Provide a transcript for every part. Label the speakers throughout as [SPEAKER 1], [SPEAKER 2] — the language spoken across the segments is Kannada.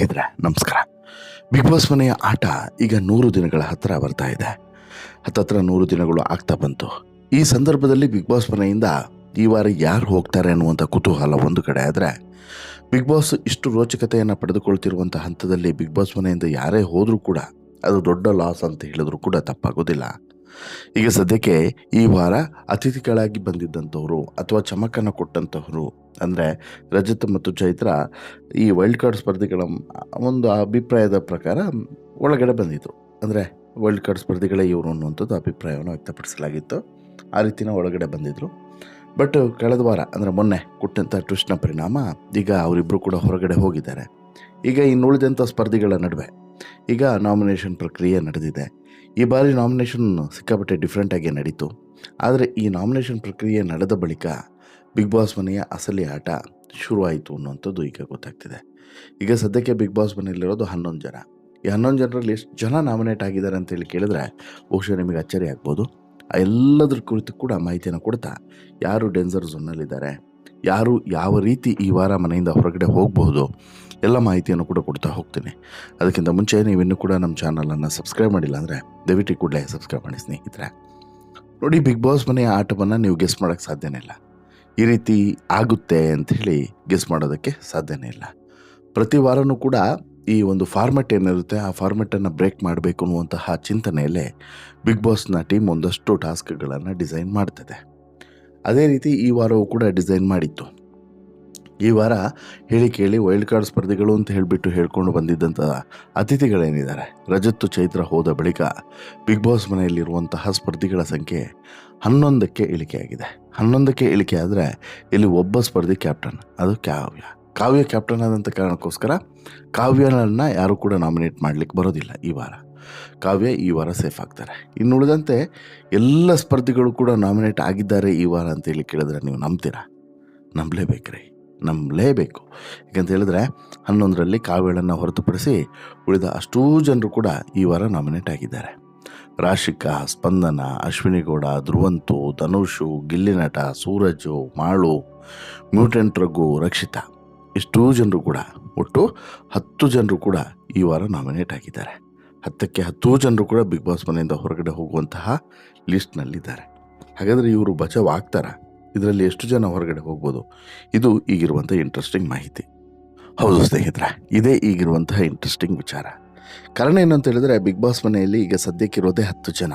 [SPEAKER 1] ಸ್ನೇಹಿತರೆ ನಮಸ್ಕಾರ. ಬಿಗ್ ಬಾಸ್ ಮನೆಯ ಆಟ ಈಗ 100 ದಿನಗಳ ಹತ್ತಿರ ಬರ್ತಾ ಇದೆ. ಹತ್ತತ್ರ 100 ದಿನಗಳು ಆಗ್ತಾ ಬಂತು. ಈ ಸಂದರ್ಭದಲ್ಲಿ ಬಿಗ್ ಬಾಸ್ ಮನೆಯಿಂದ ಈ ವಾರ ಯಾರು ಹೋಗ್ತಾರೆ ಅನ್ನುವಂಥ ಕುತೂಹಲ ಒಂದು ಕಡೆ ಆದರೆ, ಬಿಗ್ ಬಾಸ್ ಇಷ್ಟು ರೋಚಕತೆಯನ್ನು ಪಡೆದುಕೊಳ್ತಿರುವಂಥ ಹಂತದಲ್ಲಿ ಬಿಗ್ ಬಾಸ್ ಮನೆಯಿಂದ ಯಾರೇ ಹೋದರೂ ಕೂಡ ಅದು ದೊಡ್ಡ ಲಾಸ್ ಅಂತ ಹೇಳಿದ್ರು ಕೂಡ ತಪ್ಪಾಗೋದಿಲ್ಲ. ಈಗ ಸದ್ಯಕ್ಕೆ ಈ ವಾರ ಅತಿಥಿಗಳಾಗಿ ಬಂದಿದ್ದಂಥವರು ಅಥವಾ ಚಮಕನ್ನು ಕೊಟ್ಟಂತಹವರು ಅಂದರೆ ರಜತ್ ಮತ್ತು ಚೈತ್ರ ಈ ವೈಲ್ಡ್ ಕಾರ್ಡ್ ಸ್ಪರ್ಧಿಗಳ ಒಂದು ಅಭಿಪ್ರಾಯದ ಪ್ರಕಾರ ಒಳಗಡೆ ಬಂದಿದ್ದರು. ಅಂದರೆ ವೈಲ್ಡ್ ಕಾರ್ಡ್ ಸ್ಪರ್ಧಿಗಳೇ ಇವರು ಅನ್ನುವಂಥದ್ದು ಅಭಿಪ್ರಾಯವನ್ನು ವ್ಯಕ್ತಪಡಿಸಲಾಗಿತ್ತು. ಆ ರೀತಿನ ಒಳಗಡೆ ಬಂದಿದ್ದರು. ಬಟ್ ಕಳೆದ ವಾರ ಅಂದರೆ ಮೊನ್ನೆ ಕೊಟ್ಟಂಥ ಟ್ವಿಸ್ಟ್ನ ಪರಿಣಾಮ ಈಗ ಅವರಿಬ್ಬರು ಕೂಡ ಹೊರಗಡೆ ಹೋಗಿದ್ದಾರೆ. ಈಗ ಇನ್ನುಳಿದಂಥ ಸ್ಪರ್ಧಿಗಳ ನಡುವೆ ಈಗ ನಾಮಿನೇಷನ್ ಪ್ರಕ್ರಿಯೆ ನಡೆದಿದೆ. ಈ ಬಾರಿ ನಾಮಿನೇಷನ್ ಸಿಕ್ಕಾಪಟ್ಟೆ ಡಿಫ್ರೆಂಟಾಗಿ ನಡೀತು. ಆದರೆ ಈ ನಾಮಿನೇಷನ್ ಪ್ರಕ್ರಿಯೆ ನಡೆದ ಬಳಿಕ ಬಿಗ್ ಬಾಸ್ ಮನೆಯ ಅಸಲಿ ಆಟ ಶುರುವಾಯಿತು ಅನ್ನುವಂಥದ್ದು ಈಗ ಗೊತ್ತಾಗ್ತಿದೆ. ಈಗ ಸದ್ಯಕ್ಕೆ ಬಿಗ್ ಬಾಸ್ ಮನೆಯಲ್ಲಿರೋದು 11 ಜನ. ಈ 11 ಜನರಲ್ಲಿ ಎಷ್ಟು ಜನ ನಾಮಿನೇಟ್ ಆಗಿದ್ದಾರೆ ಅಂತೇಳಿ ಕೇಳಿದ್ರೆ ಬಹುಶಃ ನಿಮಗೆ ಅಚ್ಚರಿ ಆಗ್ಬೋದು. ಎಲ್ಲದರ ಕುರಿತು ಕೂಡ ಮಾಹಿತಿಯನ್ನು ಕೊಡ್ತಾ ಯಾರು ಡೇಂಜರ್ ಝೋನ್ನಲ್ಲಿದ್ದಾರೆ, ಯಾರು ಯಾವ ರೀತಿ ಈ ವಾರ ಮನೆಯಿಂದ ಹೊರಗಡೆ ಹೋಗಬಹುದು ಎಲ್ಲ ಮಾಹಿತಿಯನ್ನು ಕೂಡ ಕೊಡ್ತಾ ಹೋಗ್ತೀನಿ. ಅದಕ್ಕಿಂತ ಮುಂಚೆ ನೀವಿನ್ನೂ ಕೂಡ ನಮ್ಮ ಚಾನಲನ್ನು ಸಬ್ಸ್ಕ್ರೈಬ್ ಮಾಡಿಲ್ಲ ಅಂದರೆ ದಯವಿಟ್ಟು ಕೂಡಲೇ ಸಬ್ಸ್ಕ್ರೈಬ್ ಮಾಡಿ ಸ್ನೇಹಿತರೆ. ನೋಡಿ, ಬಿಗ್ ಬಾಸ್ ಮನೆಯ ಆಟವನ್ನು ನೀವು ಗೆಸ್ ಮಾಡೋಕ್ಕೆ ಸಾಧ್ಯನೇ ಇಲ್ಲ. ಈ ರೀತಿ ಆಗುತ್ತೆ ಅಂಥೇಳಿ ಗೆಸ್ ಮಾಡೋದಕ್ಕೆ ಸಾಧ್ಯನೇ ಇಲ್ಲ. ಪ್ರತಿ ವಾರವೂ ಕೂಡ ಈ ಒಂದು ಫಾರ್ಮೆಟ್ ಏನಿರುತ್ತೆ ಆ ಫಾರ್ಮೆಟನ್ನು ಬ್ರೇಕ್ ಮಾಡಬೇಕು ಅನ್ನುವಂತಹ ಚಿಂತನೆಯಲ್ಲೇ ಬಿಗ್ ಬಾಸ್ನ ಟೀಮ್ ಒಂದಷ್ಟು ಟಾಸ್ಕ್ಗಳನ್ನು ಡಿಸೈನ್ ಮಾಡ್ತದೆ. ಅದೇ ರೀತಿ ಈ ವಾರವೂ ಕೂಡ ಡಿಸೈನ್ ಮಾಡಿತ್ತು. ಈ ವಾರ ಹೇಳಿ ಕೇಳಿ ವೈಲ್ಡ್ ಕಾರ್ಡ್ ಸ್ಪರ್ಧಿಗಳು ಅಂತ ಹೇಳಿಬಿಟ್ಟು ಹೇಳ್ಕೊಂಡು ಬಂದಿದ್ದಂಥ ಅತಿಥಿಗಳೇನಿದ್ದಾರೆ ರಜತ್ ಚೈತ್ರ ಹೋದ ಬಳಿಕ ಬಿಗ್ ಬಾಸ್ ಮನೆಯಲ್ಲಿರುವಂತಹ ಸ್ಪರ್ಧಿಗಳ ಸಂಖ್ಯೆ 11ಕ್ಕೆ ಇಳಿಕೆಯಾಗಿದೆ. 11ಕ್ಕೆ ಇಳಿಕೆ ಆದರೆ ಇಲ್ಲಿ ಒಬ್ಬ ಸ್ಪರ್ಧಿ ಕ್ಯಾಪ್ಟನ್, ಅದು ಕಾವ್ಯ ಕ್ಯಾಪ್ಟನ್ ಆದಂಥ ಕಾರಣಕ್ಕೋಸ್ಕರ ಕಾವ್ಯನನ್ನು ಯಾರೂ ಕೂಡ ನಾಮಿನೇಟ್ ಮಾಡಲಿಕ್ಕೆ ಬರೋದಿಲ್ಲ. ಈ ವಾರ ಕಾವ್ಯ ಈ ವಾರ ಸೇಫ್ ಆಗ್ತಾರೆ. ಇನ್ನುಳಿದಂತೆ ಎಲ್ಲ ಸ್ಪರ್ಧಿಗಳು ಕೂಡ ನಾಮಿನೇಟ್ ಆಗಿದ್ದಾರೆ ಈ ವಾರ ಅಂತೇಳಿ ಕೇಳಿದ್ರೆ ನೀವು ನಂಬ್ತೀರಾ? ನಂಬಲೇಬೇಕು. ಯಾಕಂತ ಹೇಳಿದ್ರೆ 11ರಲ್ಲಿ ಕಾವ್ಯಳನ್ನು ಹೊರತುಪಡಿಸಿ ಉಳಿದ ಅಷ್ಟೂ ಜನರು ಕೂಡ ಈ ವಾರ ನಾಮಿನೇಟ್ ಆಗಿದ್ದಾರೆ. ರಾಶಿಕಾ, ಸ್ಪಂದನ, ಅಶ್ವಿನಿ ಗೌಡ, ಧ್ರುವಂತು, ಧನುಷು, ಗಿಲ್ಲಿನಟ, ಸೂರಜು, ಮಾಳು, ಮ್ಯೂಟೆಂಟ್ ರಘು, ರಕ್ಷಿತಾ ಇಷ್ಟೂ ಜನರು ಕೂಡ ಒಟ್ಟು 10 ಜನರು ಕೂಡ ಈ ವಾರ ನಾಮಿನೇಟ್ ಆಗಿದ್ದಾರೆ. 10ಕ್ಕೆ 10 ಜನರು ಕೂಡ ಬಿಗ್ ಬಾಸ್ ಮನೆಯಿಂದ ಹೊರಗಡೆ ಹೋಗುವಂತಹ ಲಿಸ್ಟ್ನಲ್ಲಿದ್ದಾರೆ. ಹಾಗಾದರೆ ಇವರು ಬಚಾವ್ ಆಗ್ತಾರಾ? ಇದರಲ್ಲಿ ಎಷ್ಟು ಜನ ಹೊರಗಡೆ ಹೋಗ್ಬೋದು? ಇದು ಈಗಿರುವಂಥ ಇಂಟ್ರೆಸ್ಟಿಂಗ್ ಮಾಹಿತಿ. ಹೌದು ಸ್ನೇಹಿತರೆ, ಇದೇ ಈಗಿರುವಂತಹ ಇಂಟ್ರೆಸ್ಟಿಂಗ್ ವಿಚಾರ. ಕಾರಣ ಏನು ಅಂತ ಹೇಳಿದ್ರೆ, ಬಿಗ್ ಬಾಸ್ ಮನೆಯಲ್ಲಿ ಈಗ ಸದ್ಯಕ್ಕಿರೋದೇ 10 ಜನ.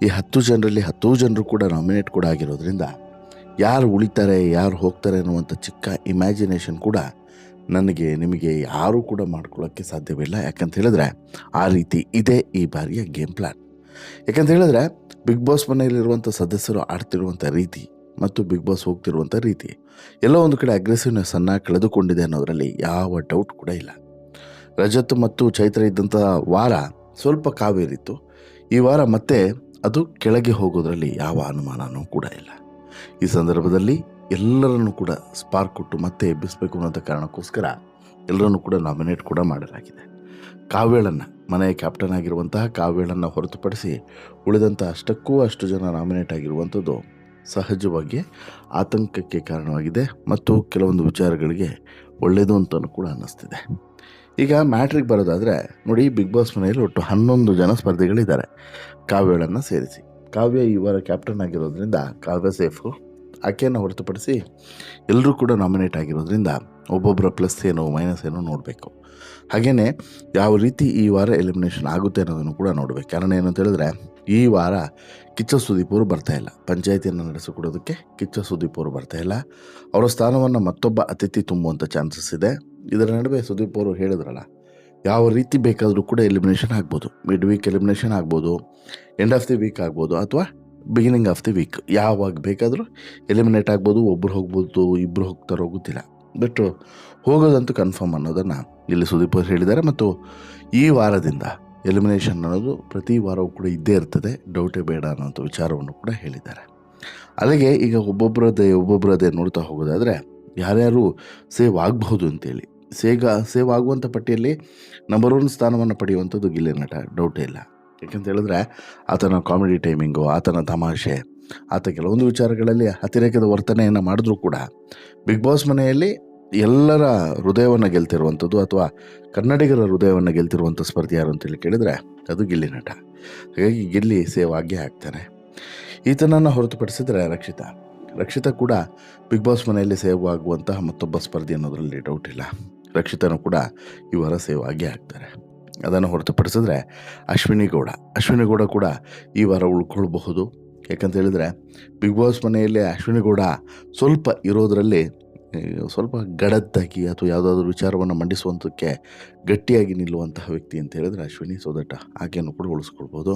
[SPEAKER 1] ಈ 10 ಜನರಲ್ಲಿ 10 ಜನರು ಕೂಡ ನಾಮಿನೇಟ್ ಕೂಡ ಆಗಿರೋದ್ರಿಂದ ಯಾರು ಉಳಿತಾರೆ ಯಾರು ಹೋಗ್ತಾರೆ ಅನ್ನುವಂಥ ಚಿಕ್ಕ ಇಮ್ಯಾಜಿನೇಷನ್ ಕೂಡ ನನಗೆ ನಿಮಗೆ ಯಾರೂ ಕೂಡ ಮಾಡ್ಕೊಳ್ಳೋಕ್ಕೆ ಸಾಧ್ಯವಿಲ್ಲ. ಯಾಕಂತ ಹೇಳಿದ್ರೆ ಆ ರೀತಿ ಇದೆ ಈ ಬಾರಿಯ ಗೇಮ್ ಪ್ಲ್ಯಾನ್. ಯಾಕಂತ ಹೇಳಿದ್ರೆ ಬಿಗ್ ಬಾಸ್ ಮನೆಯಲ್ಲಿರುವಂಥ ಸದಸ್ಯರು ಆಡ್ತಿರುವಂಥ ರೀತಿ ಮತ್ತು ಬಿಗ್ ಬಾಸ್ ಹೋಗ್ತಿರುವಂಥ ರೀತಿ ಎಲ್ಲೋ ಒಂದು ಕಡೆ ಅಗ್ರೆಸಿವ್ನೆಸ್ಸನ್ನು ಕಳೆದುಕೊಂಡಿದೆ ಅನ್ನೋದರಲ್ಲಿ ಯಾವ ಡೌಟ್ ಕೂಡ ಇಲ್ಲ. ರಜತ್ ಮತ್ತು ಚೈತ್ರ ಇದ್ದಂಥ ವಾರ ಸ್ವಲ್ಪ ಕಾವೇರಿತ್ತು. ಈ ವಾರ ಮತ್ತೆ ಅದು ಕೆಳಗೆ ಹೋಗೋದ್ರಲ್ಲಿ ಯಾವ ಅನುಮಾನವೂ ಕೂಡ ಇಲ್ಲ. ಈ ಸಂದರ್ಭದಲ್ಲಿ ಎಲ್ಲರನ್ನೂ ಕೂಡ ಸ್ಪಾರ್ಕ್ ಕೊಟ್ಟು ಮತ್ತೆ ಎಬ್ಬಿಸಬೇಕು ಅನ್ನೋಂಥ ಕಾರಣಕ್ಕೋಸ್ಕರ ಎಲ್ಲರನ್ನೂ ಕೂಡ ನಾಮಿನೇಟ್ ಕೂಡ ಮಾಡಲಾಗಿದೆ. ಕಾವ್ಯಳನ್ನು, ಮನೆಯ ಕ್ಯಾಪ್ಟನ್ ಆಗಿರುವಂತಹ ಕಾವ್ಯಳನ್ನು ಹೊರತುಪಡಿಸಿ ಉಳಿದಂಥ ಅಷ್ಟು ಜನ ನಾಮಿನೇಟ್ ಆಗಿರುವಂಥದ್ದು ಸಹಜವಾಗಿ ಆತಂಕಕ್ಕೆ ಕಾರಣವಾಗಿದೆ ಮತ್ತು ಕೆಲವೊಂದು ವಿಚಾರಗಳಿಗೆ ಒಳ್ಳೆಯದು ಅಂತಲೂ ಕೂಡ ಅನ್ನಿಸ್ತಿದೆ. ಈಗ ಮ್ಯಾಟ್ರಿಗೆ ಬರೋದಾದರೆ ನೋಡಿ, ಬಿಗ್ ಬಾಸ್ ಮನೆಯಲ್ಲಿ ಒಟ್ಟು 11 ಜನ ಸ್ಪರ್ಧಿಗಳಿದ್ದಾರೆ ಕಾವ್ಯಳನ್ನು ಸೇರಿಸಿ. ಕಾವ್ಯ ಈ ವಾರ ಕ್ಯಾಪ್ಟನ್ ಆಗಿರೋದ್ರಿಂದ ಕಾವ್ಯ ಸೇಫು. ಆಕೆಯನ್ನು ಹೊರತುಪಡಿಸಿ ಎಲ್ಲರೂ ಕೂಡ ನಾಮಿನೇಟ್ ಆಗಿರೋದ್ರಿಂದ ಒಬ್ಬೊಬ್ಬರ ಪ್ಲಸ್ ಏನೋ ಮೈನಸ್ ಏನೋ ನೋಡಬೇಕು. ಹಾಗೆಯೇ ಯಾವ ರೀತಿ ಈ ವಾರ ಎಲಿಮಿನೇಷನ್ ಆಗುತ್ತೆ ಅನ್ನೋದನ್ನು ಕೂಡ ನೋಡಬೇಕು. ಕಾರಣ ಏನು ಅಂತ ಹೇಳಿದ್ರೆ, ಈ ವಾರ ಕಿಚ್ಚ ಸುದೀಪ್ ಅವರು ಬರ್ತಾಯಿಲ್ಲ. ಪಂಚಾಯಿತಿಯನ್ನು ನಡೆಸಿಕೊಡೋದಕ್ಕೆ ಕಿಚ್ಚ ಸುದೀಪ್ ಅವರು ಬರ್ತಾಯಿಲ್ಲ. ಅವರ ಸ್ಥಾನವನ್ನು ಮತ್ತೊಬ್ಬ ಅತಿಥಿ ತುಂಬುವಂಥ ಚಾನ್ಸಸ್ ಇದೆ. ಇದರ ನಡುವೆ ಸುದೀಪ್ ಅವರು ಹೇಳಿದ್ರಲ್ಲ, ಯಾವ ರೀತಿ ಬೇಕಾದರೂ ಕೂಡ ಎಲಿಮಿನೇಷನ್ ಆಗ್ಬೋದು. ಮಿಡ್ ವೀಕ್ ಎಲಿಮಿನೇಷನ್ ಆಗ್ಬೋದು, ಎಂಡ್ ಆಫ್ ದಿ ವೀಕ್ ಆಗ್ಬೋದು, ಅಥವಾ ಬಿಗಿನಿಂಗ್ ಆಫ್ ದಿ ವೀಕ್ ಯಾವಾಗ ಬೇಕಾದರೂ ಎಲಿಮಿನೇಟ್ ಆಗ್ಬೋದು. ಒಬ್ಬರು ಹೋಗ್ಬೋದು, ಇಬ್ಬರು ಹೋಗ್ತಾರೋ ಗೊತ್ತಿಲ್ಲ. ಬಟ್ ಹೋಗೋದಂತೂ ಕನ್ಫರ್ಮ್ ಅನ್ನೋದನ್ನು ಇಲ್ಲಿ ಸುದೀಪ್ ಅವರು ಹೇಳಿದ್ದಾರೆ. ಮತ್ತು ಈ ವಾರದಿಂದ ಎಲಿಮಿನೇಷನ್ ಅನ್ನೋದು ಪ್ರತಿ ವಾರವೂ ಕೂಡ ಇದ್ದೇ ಇರ್ತದೆ, ಡೌಟೇ ಬೇಡ ಅನ್ನೋಂಥ ವಿಚಾರವನ್ನು ಕೂಡ ಹೇಳಿದ್ದಾರೆ. ಅಲ್ಲಿಗೆ ಈಗ ಒಬ್ಬೊಬ್ಬರದೇ ನೋಡ್ತಾ ಹೋಗೋದಾದರೆ ಯಾರ್ಯಾರು ಸೇವ್ ಆಗಬಹುದು ಅಂತೇಳಿ ಸೇವ್ ಆಗುವಂಥ ಪಟ್ಟಿಯಲ್ಲಿ ನಂಬರ್ 1 ಸ್ಥಾನವನ್ನು ಪಡೆಯುವಂಥದ್ದು ಗಿಲ್ಲಿನಟ, ಡೌಟೇ ಇಲ್ಲ. ಯಾಕಂತ ಹೇಳಿದ್ರೆ ಆತನ ಕಾಮಿಡಿ ಟೈಮಿಂಗು, ಆತನ ತಮಾಷೆ, ಆತ ಕೆಲವೊಂದು ವಿಚಾರಗಳಲ್ಲಿ ಅತಿರೇಕದ ವರ್ತನೆಯನ್ನು ಮಾಡಿದ್ರೂ ಕೂಡ ಬಿಗ್ ಬಾಸ್ ಮನೆಯಲ್ಲಿ ಎಲ್ಲರ ಹೃದಯವನ್ನು ಗೆಲ್ತಿರುವಂಥದ್ದು ಅಥವಾ ಕನ್ನಡಿಗರ ಹೃದಯವನ್ನು ಗೆಲ್ತಿರುವಂಥ ಸ್ಪರ್ಧಿ ಯಾರು ಅಂತೇಳಿ ಕೇಳಿದರೆ ಅದು ಗಿಲ್ಲಿ ನಟ. ಹಾಗಾಗಿ ಗಿಲ್ಲಿ ಸೇವ್ ಆಗೇ ಆಗ್ತಾನೆ. ಈತನನ್ನು ಹೊರತುಪಡಿಸಿದರೆ ರಕ್ಷಿತಾ ಕೂಡ ಬಿಗ್ ಬಾಸ್ ಮನೆಯಲ್ಲಿ ಸೇವ್ ಆಗುವಂತಹ ಮತ್ತೊಬ್ಬ ಸ್ಪರ್ಧಿ ಅನ್ನೋದರಲ್ಲಿ ಡೌಟ್ ಇಲ್ಲ. ರಕ್ಷಿತನೂ ಕೂಡ ಈ ವಾರ ಸೇವ್ ಆಗೇ ಆಗ್ತಾರೆ. ಅದನ್ನು ಹೊರತುಪಡಿಸಿದ್ರೆ ಅಶ್ವಿನಿ ಗೌಡ ಕೂಡ ಈ ವಾರ ಉಳ್ಕೊಳ್ಬಹುದು. ಯಾಕಂತ ಹೇಳಿದರೆ ಬಿಗ್ ಬಾಸ್ ಮನೆಯಲ್ಲಿ ಅಶ್ವಿನಿ ಗೌಡ ಸ್ವಲ್ಪ ಇರೋದರಲ್ಲಿ ಸ್ವಲ್ಪ ಗಡದ್ದಾಗಿ ಅಥವಾ ಯಾವುದಾದ್ರೂ ವಿಚಾರವನ್ನು ಮಂಡಿಸುವಂಥಕ್ಕೆ ಗಟ್ಟಿಯಾಗಿ ನಿಲ್ಲುವಂತಹ ವ್ಯಕ್ತಿ ಅಂತ ಹೇಳಿದರೆ ಅಶ್ವಿನಿ. ಸೊ ದಟ್ ಆಕೆಯನ್ನು ಕೂಡ ಉಳಿಸ್ಕೊಳ್ಬೋದು.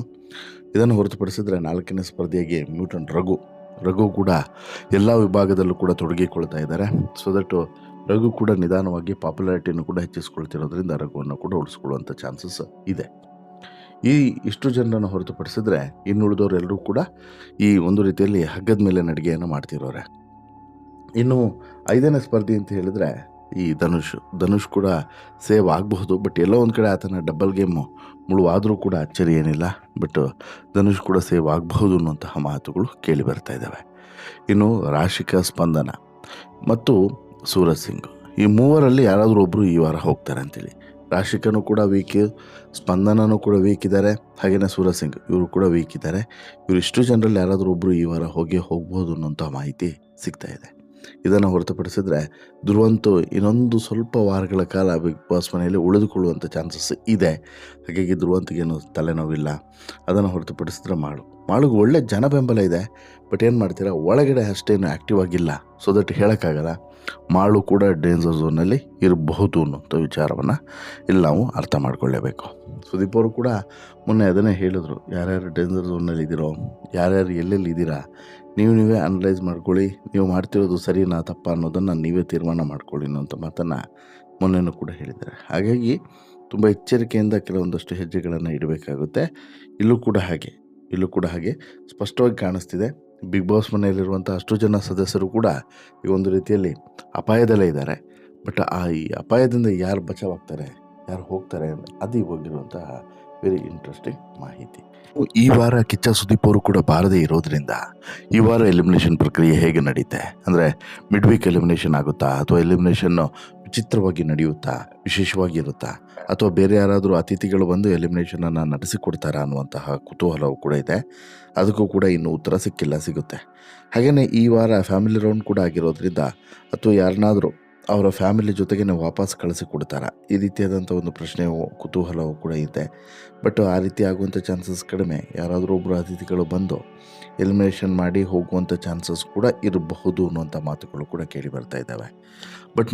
[SPEAKER 1] ಇದನ್ನು ಹೊರತುಪಡಿಸಿದರೆ 4ನೇ ಸ್ಪರ್ಧಿಯಾಗಿ ಮ್ಯೂಟನ್ ರಘು ಕೂಡ ಎಲ್ಲ ವಿಭಾಗದಲ್ಲೂ ಕೂಡ ತೊಡಗಿಕೊಳ್ತಾ ಇದ್ದಾರೆ. ಸೊ ದಟ್ ರಘು ಕೂಡ ನಿಧಾನವಾಗಿ ಪಾಪ್ಯುಲಾರಿಟಿಯನ್ನು ಕೂಡ ಹೆಚ್ಚಿಸ್ಕೊಳ್ತಿರೋದ್ರಿಂದ ರಘುವನ್ನು ಕೂಡ ಉಳಿಸ್ಕೊಳ್ಳುವಂಥ ಚಾನ್ಸಸ್ ಇದೆ. ಇಷ್ಟು ಜನರನ್ನು ಹೊರತುಪಡಿಸಿದ್ರೆ ಇನ್ನುಳಿದವರೆಲ್ಲರೂ ಕೂಡ ಈ ಒಂದು ರೀತಿಯಲ್ಲಿ ಹಗ್ಗದ ಮೇಲೆ ನಡಿಗೆಯನ್ನು ಮಾಡ್ತಿರೋರೆ. ಇನ್ನು 5ನೇ ಸ್ಪರ್ಧಿ ಅಂತ ಹೇಳಿದರೆ ಈ ಧನುಷ್ ಕೂಡ ಸೇವ್ ಆಗಬಹುದು. ಬಟ್ ಎಲ್ಲೋ ಒಂದು ಕಡೆ ಆತನ ಡಬಲ್ ಗೇಮು ಮುಳುವಾದರೂ ಕೂಡ ಅಚ್ಚರಿ ಏನಿಲ್ಲ. ಬಟ್ ಧನುಷ್ ಕೂಡ ಸೇವ್ ಆಗಬಹುದು ಅನ್ನುವಂತಹ ಮಾತುಗಳು ಕೇಳಿ ಬರ್ತಾ ಇದ್ದಾವೆ. ಇನ್ನು ರಾಶಿಕಾ, ಸ್ಪಂದನ ಮತ್ತು ಸೂರಜ್ ಸಿಂಗ್, ಈ ಮೂವರಲ್ಲಿ ಯಾರಾದರೂ ಒಬ್ಬರು ಈ ವಾರ ಹೋಗ್ತಾರೆ ಅಂತೇಳಿ. ರಾಶಿಕನೂ ಕೂಡ ವೀಕ್, ಸ್ಪಂದನೂ ಕೂಡ ವೀಕ್ ಇದ್ದಾರೆ, ಹಾಗೆಯೇ ಸೂರಜ್ ಸಿಂಗ್ ಇವರು ಕೂಡ ವೀಕ್ ಇದ್ದಾರೆ. ಇಷ್ಟು ಜನರಲ್ಲಿ ಯಾರಾದರೂ ಒಬ್ಬರು ಈ ವಾರ ಹೋಗ್ಬೋದು ಅನ್ನೋಂಥ ಮಾಹಿತಿ ಸಿಗ್ತಾ ಇದೆ. ಇದನ್ನು ಹೊರತುಪಡಿಸಿದ್ರೆ ಧ್ರುವಂತು ಇನ್ನೊಂದು ಸ್ವಲ್ಪ ವಾರಗಳ ಕಾಲ ಬಿಗ್ ಬಾಸ್ ಮನೆಯಲ್ಲಿ ಉಳಿದುಕೊಳ್ಳುವಂಥ ಚಾನ್ಸಸ್ ಇದೆ. ಹಾಗಾಗಿ ಧ್ರುವಂತಿಗೇನು ತಲೆನೋವಿಲ್ಲ. ಅದನ್ನು ಹೊರತುಪಡಿಸಿದ್ರೆ ಮಾಳುಗೆ ಒಳ್ಳೆ ಜನ ಬೆಂಬಲ ಇದೆ. ಬಟ್ ಏನು ಮಾಡ್ತೀರಾ, ಒಳಗಡೆ ಅಷ್ಟೇನು ಆ್ಯಕ್ಟಿವ್ ಆಗಿಲ್ಲ. ಸೊ ದಟ್ ಹೇಳೋಕ್ಕಾಗಲ್ಲ. ಮಾಳು ಕೂಡ ಡೇಂಜರ್ ಝೋನಲ್ಲಿ ಇರಬಹುದು ಅನ್ನೋಂಥ ವಿಚಾರವನ್ನು ಇಲ್ಲಿ ನಾವು ಅರ್ಥ ಮಾಡ್ಕೊಳ್ಳೇಬೇಕು. ಸುದೀಪ್ ಅವರು ಕೂಡ ಮೊನ್ನೆ ಅದನ್ನೇ ಹೇಳಿದ್ರು, ಯಾರ್ಯಾರು ಡೇಂಜರ್ ಝೋನಲ್ಲಿ ಇದ್ದೀರೋ, ಯಾರ್ಯಾರು ಎಲ್ಲೆಲ್ಲಿ ಇದ್ದೀರಾ, ನೀವೇ ಅನಲೈಸ್ ಮಾಡ್ಕೊಳ್ಳಿ, ನೀವು ಮಾಡ್ತಿರೋದು ಸರಿನಾ ತಪ್ಪಾ ಅನ್ನೋದನ್ನು ನೀವೇ ತೀರ್ಮಾನ ಮಾಡ್ಕೊಳ್ಳಿ ಅನ್ನೋಂಥ ಮಾತನ್ನು ಮೊನ್ನೆನೂ ಕೂಡ ಹೇಳಿದ್ದಾರೆ. ಹಾಗಾಗಿ ತುಂಬ ಎಚ್ಚರಿಕೆಯಿಂದ ಕೆಲವೊಂದಷ್ಟು ಹೆಜ್ಜೆಗಳನ್ನು ಇಡಬೇಕಾಗುತ್ತೆ. ಇಲ್ಲೂ ಕೂಡ ಹಾಗೆ ಸ್ಪಷ್ಟವಾಗಿ ಕಾಣಿಸ್ತಿದೆ. ಬಿಗ್ ಬಾಸ್ ಮನೆಯಲ್ಲಿರುವಂಥ ಅಷ್ಟು ಜನ ಸದಸ್ಯರು ಕೂಡ ಈ ಒಂದು ರೀತಿಯಲ್ಲಿ ಅಪಾಯದಲ್ಲೇ ಇದ್ದಾರೆ. ಬಟ್ ಈ ಅಪಾಯದಿಂದ ಯಾರು ಬಚಾವಾಗ್ತಾರೆ, ಯಾರು ಹೋಗ್ತಾರೆ, ಅದು ಇವಾಗಿರುವಂತಹ ವೆರಿ ಇಂಟ್ರೆಸ್ಟಿಂಗ್ ಮಾಹಿತಿ. ಈ ವಾರ ಕಿಚ್ಚ ಸುದೀಪ್ ಅವರು ಕೂಡ ಬಾರದೇ ಇರೋದ್ರಿಂದ ಈ ವಾರ ಎಲಿಮಿನೇಷನ್ ಪ್ರಕ್ರಿಯೆ ಹೇಗೆ ನಡೆಯುತ್ತೆ ಅಂದರೆ ಮಿಡ್ ವೀಕ್ ಎಲಿಮಿನೇಷನ್ ಆಗುತ್ತಾ, ಅಥವಾ ಎಲಿಮಿನೇಷನ್ನು ವಿಚಿತ್ರವಾಗಿ ನಡೆಯುತ್ತಾ, ವಿಶೇಷವಾಗಿ ಇರುತ್ತಾ, ಅಥವಾ ಬೇರೆ ಯಾರಾದರೂ ಅತಿಥಿಗಳು ಬಂದು ಎಲಿಮಿನೇಷನನ್ನು ನಡೆಸಿಕೊಡ್ತಾರಾ ಅನ್ನುವಂತಹ ಕುತೂಹಲವು ಕೂಡ ಇದೆ. ಅದಕ್ಕೂ ಕೂಡ ಇನ್ನೂ ಉತ್ತರ ಸಿಗುತ್ತೆ. ಹಾಗೆಯೇ ಈ ವಾರ ಫ್ಯಾಮಿಲಿ ರೌಂಡ್ ಕೂಡ ಆಗಿರೋದ್ರಿಂದ ಅಥವಾ ಯಾರನ್ನಾದರೂ ಅವರ ಫ್ಯಾಮಿಲಿ ಜೊತೆಗೆ ವಾಪಸ್ ಕಳಿಸಿಕೊಡ್ತಾರಾ, ಈ ರೀತಿಯಾದಂಥ ಒಂದು ಪ್ರಶ್ನೆಯು ಕುತೂಹಲವು ಕೂಡ ಇದೆ. ಬಟ್ ಆ ರೀತಿ ಆಗುವಂಥ ಚಾನ್ಸಸ್ ಕಡಿಮೆ. ಯಾರಾದರೂ ಒಬ್ಬರು ಅತಿಥಿಗಳು ಬಂದು ಎಲಿಮಿನೇಷನ್ ಮಾಡಿ ಹೋಗುವಂಥ ಚಾನ್ಸಸ್ ಕೂಡ ಇರಬಹುದು ಅನ್ನುವಂಥ ಮಾತುಗಳು ಕೂಡ ಕೇಳಿ ಬರ್ತಾ ಇದ್ದಾವೆ. ಬಟ್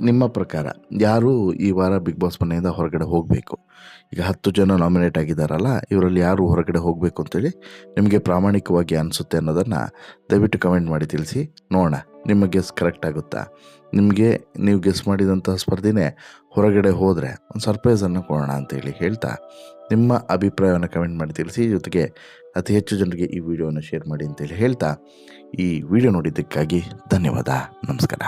[SPEAKER 1] ನಿಮ್ಮ ಪ್ರಕಾರ ಯಾರು ಈ ವಾರ ಬಿಗ್ ಬಾಸ್ ಮನೆಯಿಂದ ಹೊರಗಡೆ ಹೋಗಬೇಕು? ಈಗ 10 ಜನ ನಾಮಿನೇಟ್ ಆಗಿದ್ದಾರಲ್ಲ, ಇವರಲ್ಲಿ ಯಾರು ಹೊರಗಡೆ ಹೋಗಬೇಕು ಅಂತೇಳಿ ನಿಮಗೆ ಪ್ರಾಮಾಣಿಕವಾಗಿ ಅನಿಸುತ್ತೆ ಅನ್ನೋದನ್ನು ದಯವಿಟ್ಟು ಕಮೆಂಟ್ ಮಾಡಿ ತಿಳಿಸಿ. ನೋಡೋಣ ನಿಮ್ಮ ಗೆಸ್ ಕರೆಕ್ಟ್ ಆಗುತ್ತಾ. ನೀವು ಗೆಸ್ ಮಾಡಿದಂಥ ಸ್ಪರ್ಧಿನೇ ಹೊರಗಡೆ ಹೋದರೆ ಒಂದು ಸರ್ಪ್ರೈಸನ್ನು ಕೊಡೋಣ ಅಂತೇಳಿ ಹೇಳ್ತಾ ನಿಮ್ಮ ಅಭಿಪ್ರಾಯವನ್ನು ಕಮೆಂಟ್ ಮಾಡಿ ತಿಳಿಸಿ. ಜೊತೆಗೆ ಅತಿ ಹೆಚ್ಚು ಜನರಿಗೆ ಈ ವಿಡಿಯೋವನ್ನು ಶೇರ್ ಮಾಡಿ ಅಂತೇಳಿ ಹೇಳ್ತಾ ಈ ವಿಡಿಯೋ ನೋಡಿದ್ದಕ್ಕಾಗಿ ಧನ್ಯವಾದ. ನಮಸ್ಕಾರ.